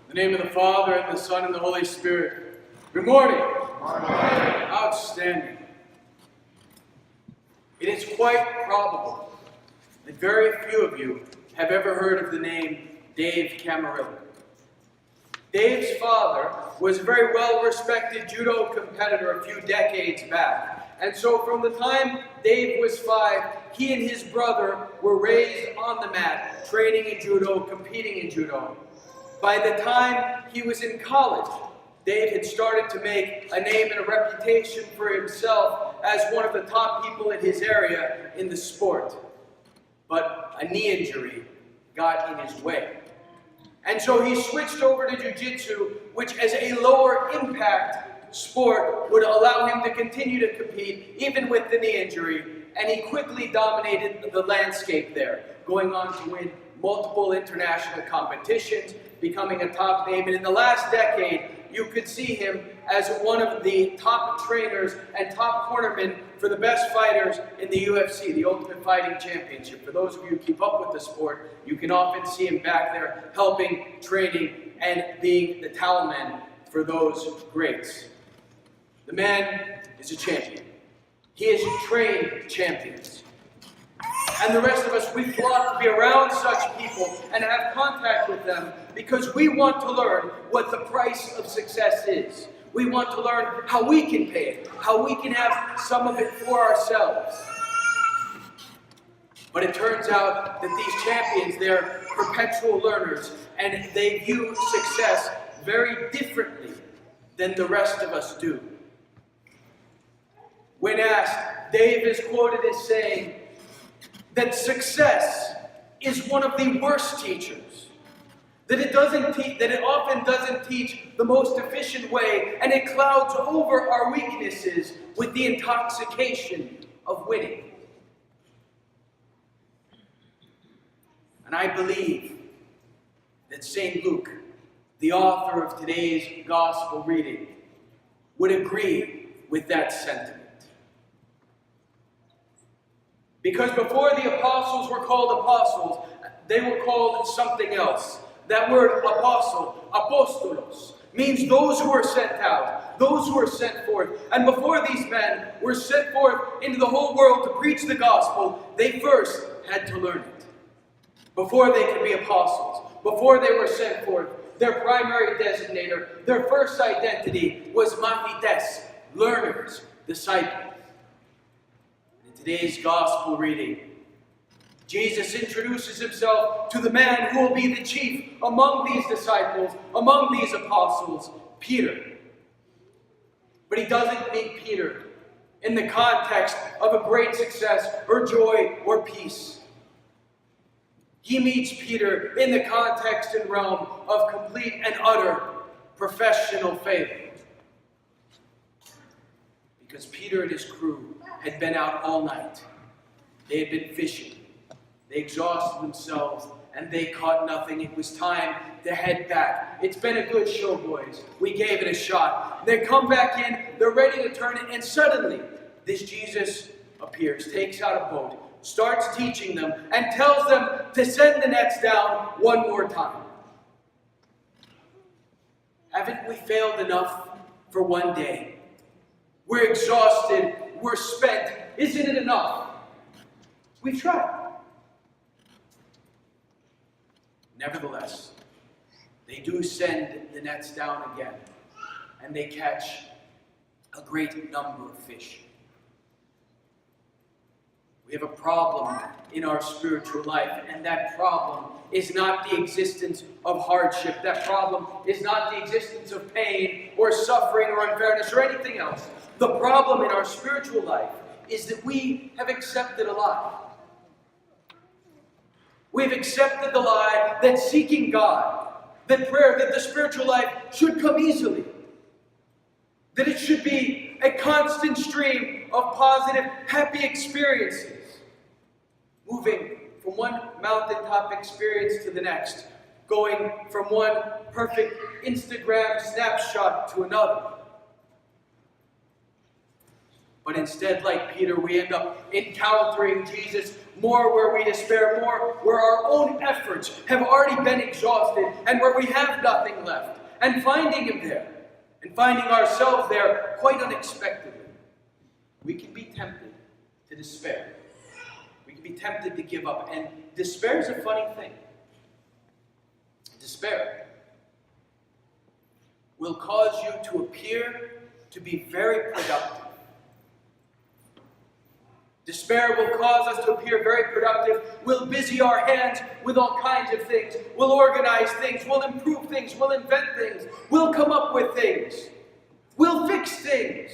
In the name of the Father, and the Son, and the Holy Spirit. Good morning. Good morning. Outstanding. It is quite probable that very few of you have ever heard of the name Dave Camarillo. Dave's father was a very well-respected judo competitor a few decades back. And so from the time Dave was 5, he and his brother were raised on the mat, training in judo, competing in judo. By the time he was in college, Dave had started to make a name and a reputation for himself as one of the top people in his area in the sport. But a knee injury got in his way. And so he switched over to jiu-jitsu, which as a lower impact sport would allow him to continue to compete even with the knee injury. And he quickly dominated the landscape there, going on to win multiple international competitions, becoming a top name. And in the last decade, you could see him as one of the top trainers and top cornermen for the best fighters in the UFC, the Ultimate Fighting Championship. For those of you who keep up with the sport, you can often see him back there helping, training, and being the talisman for those greats. The man is a champion. He has trained champions. And the rest of us, we flock to be around such people and have contact with them because we want to learn what the price of success is. We want to learn how we can pay it, how we can have some of it for ourselves. But it turns out that these champions, they're perpetual learners, and they view success very differently than the rest of us do. When asked, Dave is quoted as saying that success is one of the worst teachers. That it often doesn't teach the most efficient way, and it clouds over our weaknesses with the intoxication of winning. And I believe that St. Luke, the author of today's gospel reading, would agree with that sentiment. Because before the apostles were called apostles, they were called something else. That word apostle, apostolos, means those who are sent out, those who are sent forth. And before these men were sent forth into the whole world to preach the gospel, they first had to learn it. Before they could be apostles, before they were sent forth, their primary designator, their first identity was mathetes, learners, disciples. In today's gospel reading, Jesus introduces himself to the man who will be the chief among these disciples, among these apostles, Peter. But he doesn't meet Peter in the context of a great success or joy or peace. He meets Peter in the context and realm of complete and utter professional failure. Because Peter and his crew had been out all night. They had been fishing. They exhausted themselves and they caught nothing. It was time to head back. It's been a good show, boys. We gave it a shot. They come back in, they're ready to turn it, and suddenly this Jesus appears, takes out a boat, starts teaching them, and tells them to send the nets down one more time. Haven't we failed enough for one day? We're exhausted, we're spent. Isn't it enough? We've tried. Nevertheless, they do send the nets down again, and they catch a great number of fish. We have a problem in our spiritual life, and that problem is not the existence of hardship. That problem is not the existence of pain or suffering or unfairness or anything else. The problem in our spiritual life is that we have accepted a lie. We've accepted the lie that seeking God, that prayer, that the spiritual life should come easily. That it should be a constant stream of positive, happy experiences. Moving from one mountaintop experience to the next. Going from one perfect Instagram snapshot to another. But instead, like Peter, we end up encountering Jesus more where we despair, more where our own efforts have already been exhausted and where we have nothing left. And finding Him there, and finding ourselves there quite unexpectedly, we can be tempted to despair. We can be tempted to give up. And despair is a funny thing. Despair will cause you to appear to be very productive. Despair will cause us to appear very productive. We'll busy our hands with all kinds of things. We'll organize things. We'll improve things. We'll invent things. We'll come up with things. We'll fix things.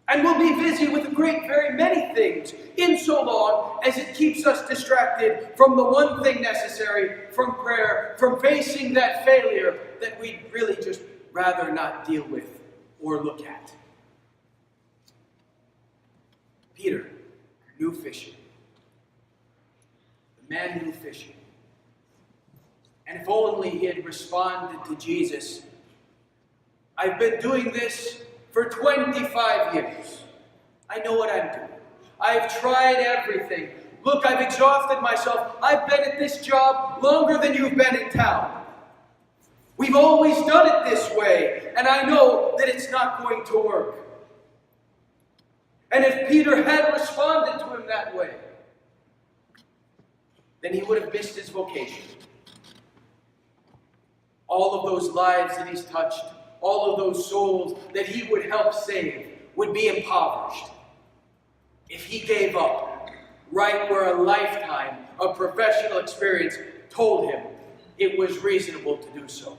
And we'll be busy with a great, very many things, in so long as it keeps us distracted from the one thing necessary, from prayer, from facing that failure that we'd really just rather not deal with or look at. Peter knew fishing. The man knew fishing. And if only he had responded to Jesus, I've been doing this for 25 years. I know what I'm doing. I've tried everything. Look, I've exhausted myself. I've been at this job longer than you've been in town. We've always done it this way, and I know that it's not going to work. And if Peter had responded to him that way, then he would have missed his vocation. All of those lives that he's touched, all of those souls that he would help save would be impoverished if he gave up right where a lifetime of professional experience told him it was reasonable to do so.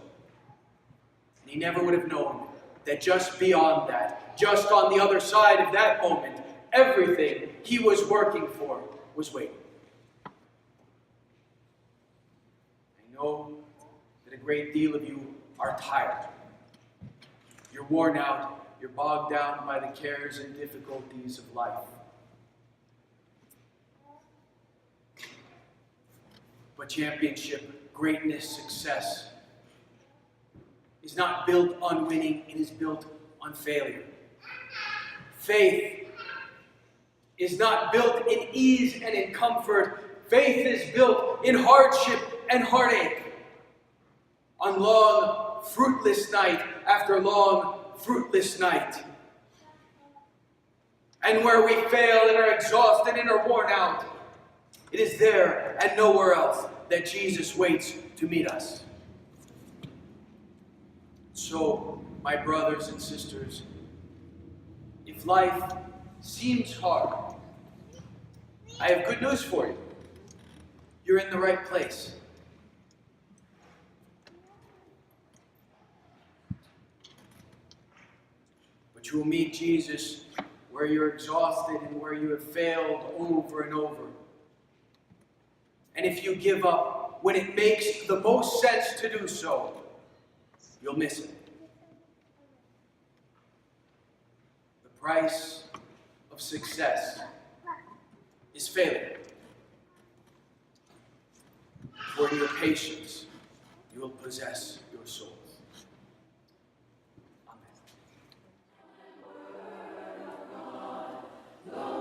And he never would have known that just beyond that, just on the other side of that moment, everything he was working for was waiting. I know that a great deal of you are tired. You're worn out. You're bogged down by the cares and difficulties of life. But championship, greatness, success is not built on winning. It is built on failure. Faith is not built in ease and in comfort. Faith is built in hardship and heartache. On long, fruitless night after long, fruitless night. And where we fail and are exhausted and are worn out, it is there and nowhere else that Jesus waits to meet us. So, my brothers and sisters, if life seems hard, I have good news for you. You're in the right place. But you will meet Jesus where you're exhausted and where you have failed over and over. And if you give up when it makes the most sense to do so, you'll miss it. The price of success is failure. For your patience, you will possess your souls. Amen.